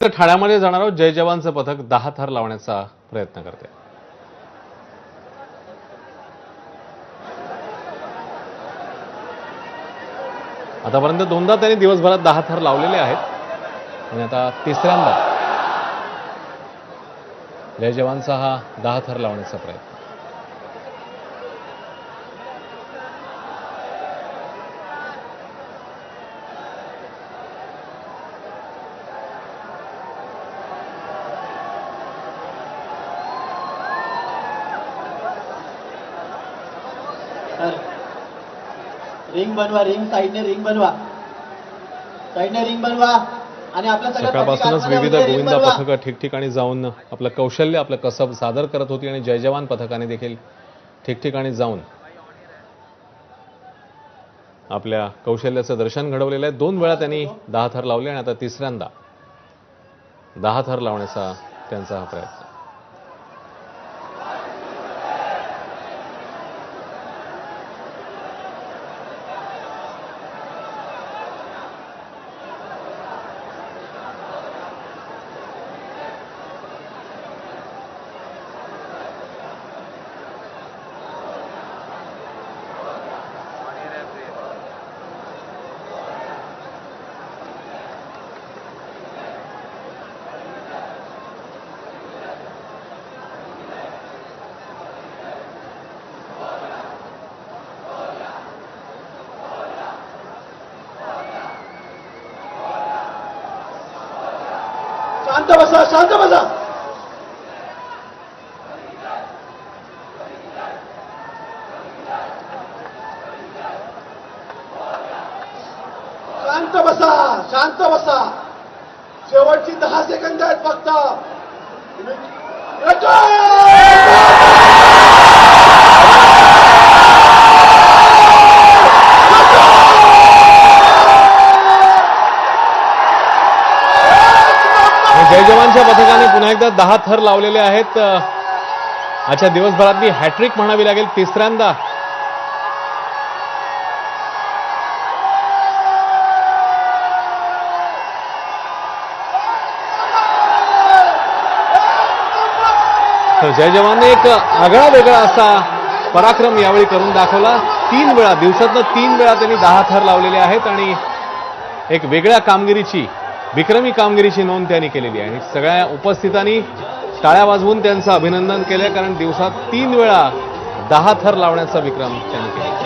तर ठाण्यामध्ये जाणार आहोत. जय जवानचं पथक 10 थर लावण्याचा प्रयत्न करते. आतापर्यंत दोनदा त्यांनी दिवसभरात 10 थर लावलेले आहेत आणि आता तिसऱ्यांदा जय जवानचा हा 10 थर लावण्याचा प्रयत्न. रिंग बनवा, रिंग साइडने रिंग बनवा, साइडने रिंग बनवा. आणि आपल्या सकाळपासूनच विविध गोविंदा पथकं ठिकठिकाणी जाऊन आपलं कौशल्य आपलं कसब सादर करत होती आणि जय जवान पथकाने देखील ठिकठिकाणी जाऊन आपल्या कौशल्याचं दर्शन घडवलेलं आहे. 2 वेळा त्यांनी 10 थर लावले आणि आता तिसऱ्यांदा 10 थर लावण्याचा त्यांचा हा प्रयत्न. शांत बसा, शांत बसा. शांत बसा, शांत बसा. शेवटची 10 सेकंद आहेत फक्त. जय जवानच्या पथकाने पुन्हा एकदा 10 थर लावलेले आहेत. आजच्या दिवसभरातली हॅट्रिक म्हणावी लागेल. तिसऱ्यांदा तर जय जवानने एक आगळा वेगळा असा पराक्रम यावेळी करून दाखवला. 3 वेळा दिवसातनं 3 वेळा त्यांनी 10 थर लावलेले आहेत आणि एक वेगळ्या कामगिरीची विक्रमी कामगिरीची नोंद त्यांनी केलेली आहे. सगळ्या उपस्थितांनी टाळ्या वाजवून त्यांचं अभिनंदन केलं, कारण दिवसात 3 वेळा 10 थर लावण्याचा विक्रम त्यांनी केला.